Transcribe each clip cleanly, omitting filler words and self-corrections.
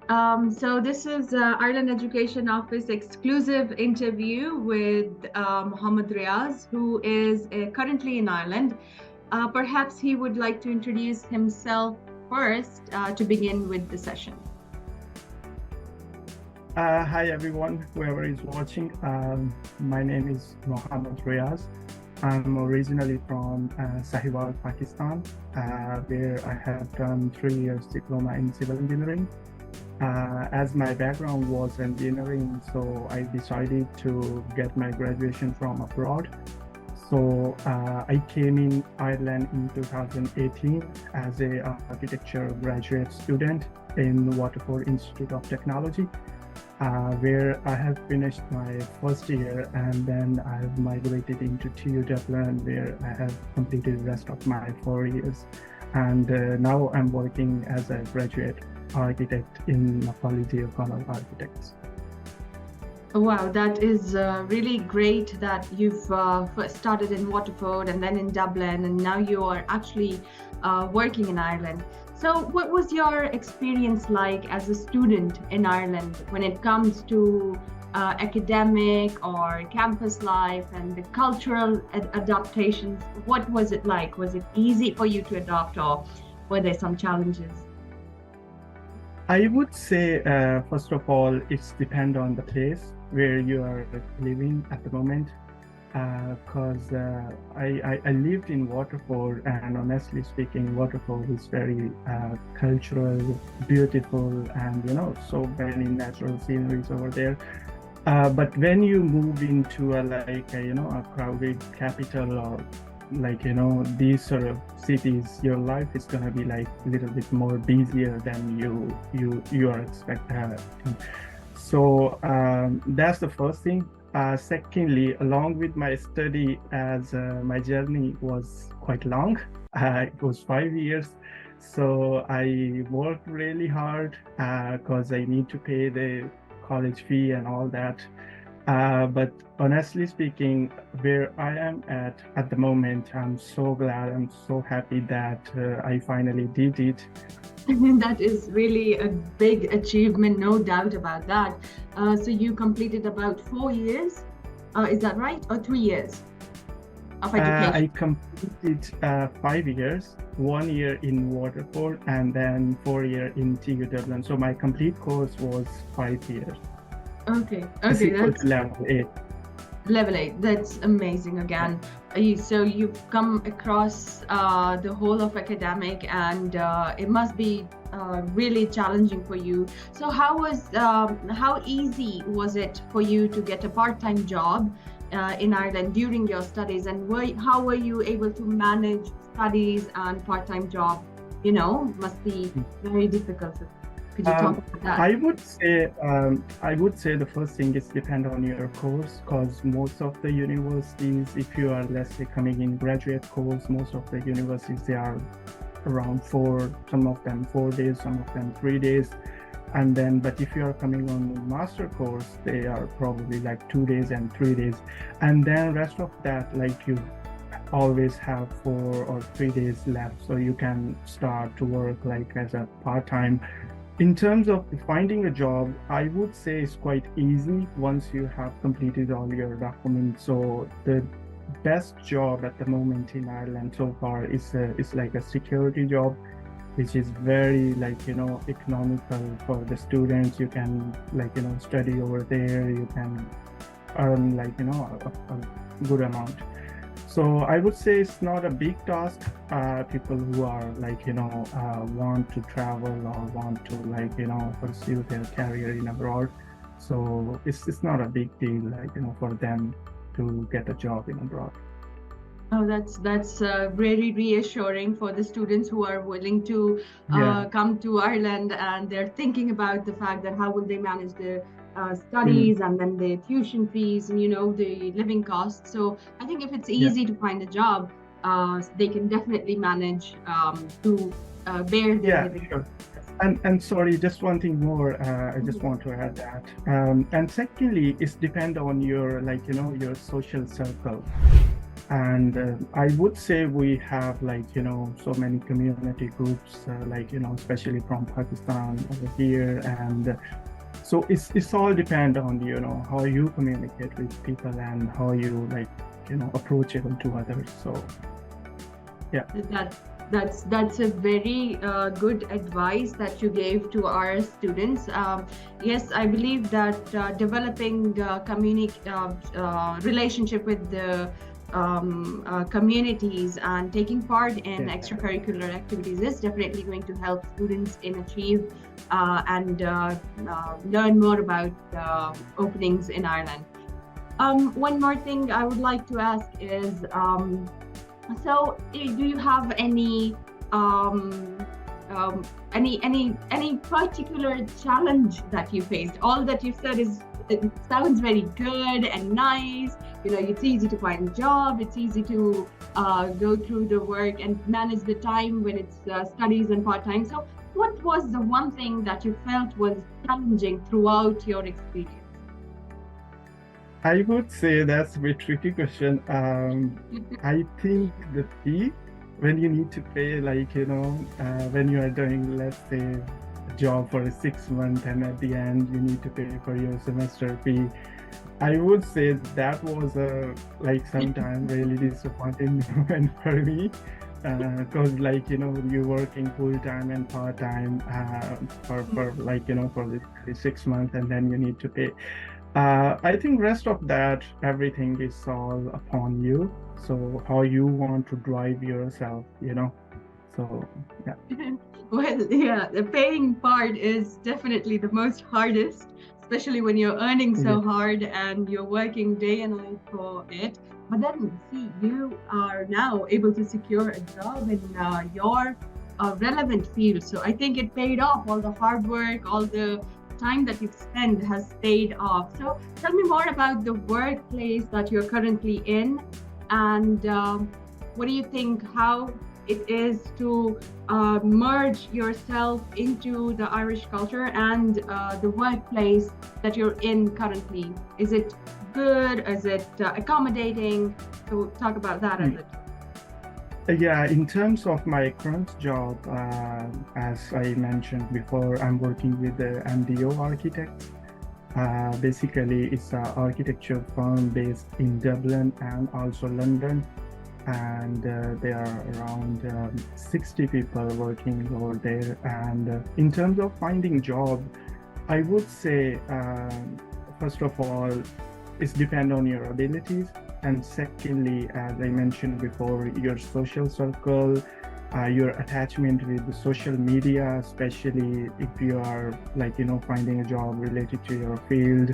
So this is Ireland Education Office exclusive interview with Mohammed Riaz, who is currently in Ireland. Perhaps he would like to introduce himself first to begin with the session. Hi everyone, whoever is watching. My name is Mohammed Riaz. I'm originally from Sahiwal, Pakistan, where I have done 3 years diploma in civil engineering. As my background was engineering, so I decided to get my graduation from abroad. So I came in Ireland in 2018 as a architecture graduate student in Waterford Institute of Technology, where I have finished my first year, and then I've migrated into TU Dublin, where I have completed the rest of my 4 years. And now I'm working as a graduate architect in Macaulay O'Connell Architects. Wow, that is really great that you've first started in Waterford and then in Dublin, and now you are actually working in Ireland. So what was your experience like as a student in Ireland when it comes to academic or campus life and the cultural adaptations? What was it like? Was it easy for you to adopt, or were there some challenges? I would say, first of all, it's depend on the place where you are living at the moment. Because I lived in Waterford, and honestly speaking, Waterford is very cultural, beautiful, and so many natural sceneries over there. But when you move into a crowded capital, or these sort of cities, your life is gonna be like a little bit more busier than you are expecting. So that's the first thing. Secondly, along with my study, as my journey was quite long, it was 5 years. So I worked really hard because I need to pay the college fee and all that. But honestly speaking, where I am at the moment, I'm so glad, I'm so happy that I finally did it. That is really a big achievement, no doubt about that. So you completed about 4 years, is that right? Or 3 years of education? I completed 5 years, 1 year in Waterford, and then 4 years in TU Dublin. So my complete course was 5 years. Okay, That's level 8. Level 8, that's amazing again. So you've come across the whole of academic, and it must be really challenging for you. So how easy was it for you to get a part-time job in Ireland during your studies, and how were you able to manage studies and part-time job? Must be very difficult. Could you talk about that? I would say the first thing is depend on your course, because most of the universities, if you are, let's say, coming in graduate course, most of the universities, they are around some of them 4 days, some of them 3 days. And then, but if you are coming on master course, they are probably like 2 days and 3 days. And then rest of that, like you always have 4 or 3 days left. So you can start to work like as a part-time. In terms of finding a job, I would say it's quite easy once you have completed all your documents. So the best job at the moment in Ireland so far is like a security job, which is very economical for the students. You can study over there. You can earn a good amount. So I would say it's not a big task. People who are want to travel or want to pursue their career in abroad. So it's not a big deal for them to get a job in abroad. Oh, that's very reassuring for the students who are willing to come to Ireland, and they're thinking about the fact that how will they manage their studies and then the tuition fees and the living costs. So I think if it's easy to find a job, they can definitely manage to bear their living. Sure. And sorry, just one thing more. I just want to add that. And secondly, it's depend on your your social circle. And I would say we have like, so many community groups, like, especially from Pakistan over here. And so it's all depend on, how you communicate with people and how you like, approachable to others. So, yeah. That's a very good advice that you gave to our students. Yes, I believe that developing relationship with the communities and taking part in Yeah. extracurricular activities is definitely going to help students in achieve and learn more about openings in Ireland. One more thing I would like to ask is, so do you have any any particular challenge that you faced? All that you've said it sounds very good and nice. It's easy to find a job. It's easy to go through the work and manage the time when it's studies and part-time. So what was the one thing that you felt was challenging throughout your experience? I would say that's a bit tricky question. I think the fee, when you need to pay, like, when you are doing, let's say, a job for 6 months and at the end you need to pay for your semester fee. I would say that was like sometimes really disappointing moment for me. Because like, you're working full time and part time for like, for the 6 months and then you need to pay. I think rest of that, everything is all upon you. So how you want to drive yourself, So yeah. Well, yeah, the paying part is definitely the most hardest, especially when you're earning so hard and you're working day and night for it. But then, see, you are now able to secure a job in your relevant field. So I think it paid off. All the hard work, all the time that you've spent has paid off. So tell me more about the workplace that you're currently in, and what do you think how it is to merge yourself into the Irish culture and the workplace that you're in currently? Is it good? Is it accommodating? So talk about that a little. Yeah, in terms of my current job, as I mentioned before, I'm working with the MDO Architects. Basically, it's an architecture firm based in Dublin and also London. And there are around 60 people working over there. And in terms of finding job, I would say, first of all, it's depend on your abilities. And secondly, as I mentioned before, your social circle, your attachment with the social media, especially if you are like, finding a job related to your field,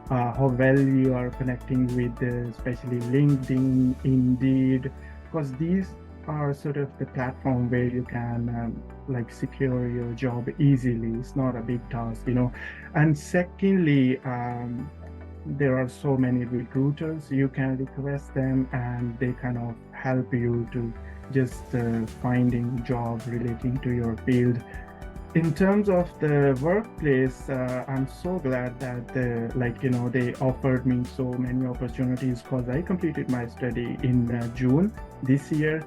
how well you are connecting with especially LinkedIn, Indeed, because these are sort of the platform where you can like secure your job easily. It's not a big task, And secondly, there are so many recruiters, you can request them and they kind of help you to just finding jobs relating to your field. In terms of the workplace, I'm so glad that they offered me so many opportunities because I completed my study in June this year.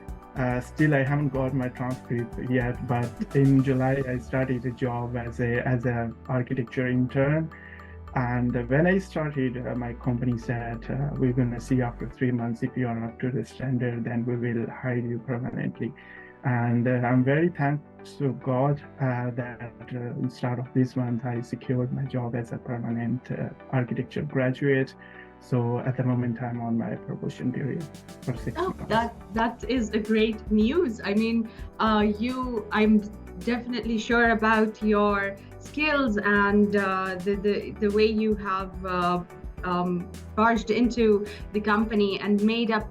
Still, I haven't got my transcript yet, but in July I started a job as a architecture intern. And when I started, my company said, we're going to see after 3 months if you are up to the standard, then we will hire you permanently. And I'm very thankful to God that in start of this month, I secured my job as a permanent architecture graduate. So at the moment, I'm on my probation period for 6 months. That is a great news. I mean, I'm definitely sure about your skills and the way you have barged into the company and made up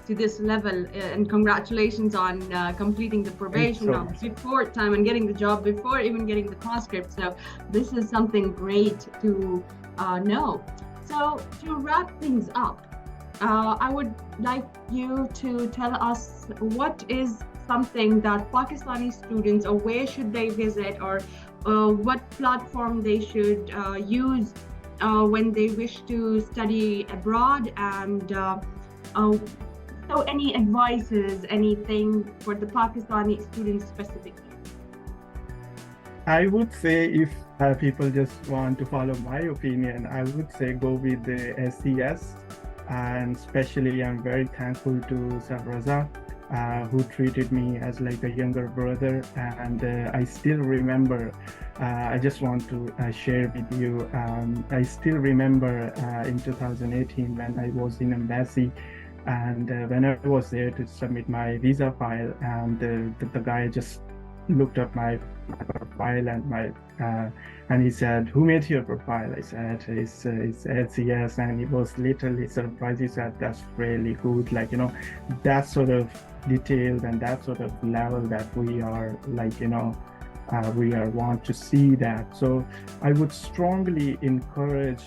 to this level. And congratulations on completing the probation before time and getting the job before even getting the transcript. So this is something great to know. So to wrap things up, I would like you to tell us what is something that Pakistani students, or where should they visit, or what platform they should use when they wish to study abroad, and So any advices, anything for the Pakistani students specifically? I would say if people just want to follow my opinion, I would say go with the SES. And especially, I'm very thankful to Sir Raza, who treated me as like a younger brother. And I still remember, I just want to share with you, I still remember in 2018 when I was in embassy. And when I was there to submit my visa file, and the guy just looked up my profile and and he said, "Who made your profile?" I said, "It's SES," and he was literally surprised. He said, "That's really good." Like, that sort of details and that sort of level that we are like, we are want to see that. So I would strongly encourage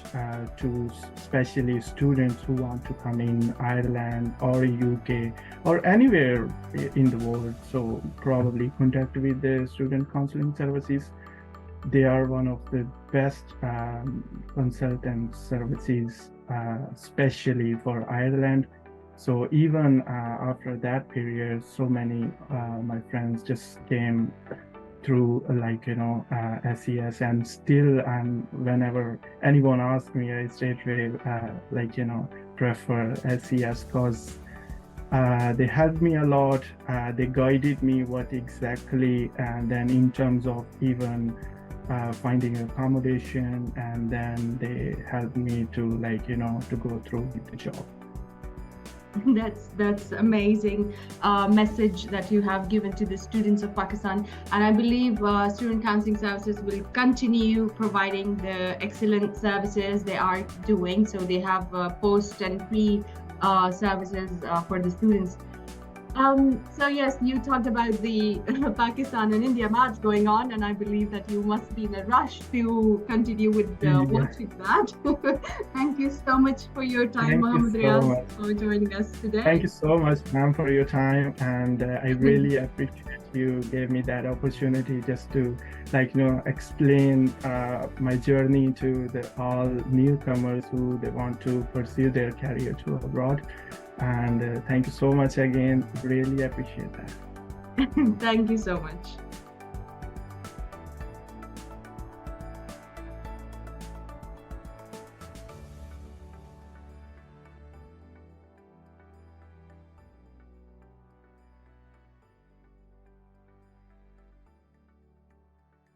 to especially students who want to come in Ireland or UK or anywhere in the world. So probably contact with the student counseling services. They are one of the best consultant services, especially for Ireland. So even after that period, so many my friends just came through SES, and still whenever anyone asks me, I straight away prefer SES because they helped me a lot. They guided me what exactly, and then in terms of even finding accommodation, and then they helped me to to go through with the job. That's amazing message that you have given to the students of Pakistan, and I believe student counseling services will continue providing the excellent services they are doing. So they have post and pre services for the students. So yes, you talked about the Pakistan and India match going on, and I believe that you must be in a rush to continue with watching that. Thank you so much for your time, Mohammed Riaz, for joining us today. Thank you so much, ma'am, for your time, and I really appreciate you gave me that opportunity just to explain my journey to all newcomers who they want to pursue their career to abroad. And thank you so much again. Really appreciate that. Thank you so much.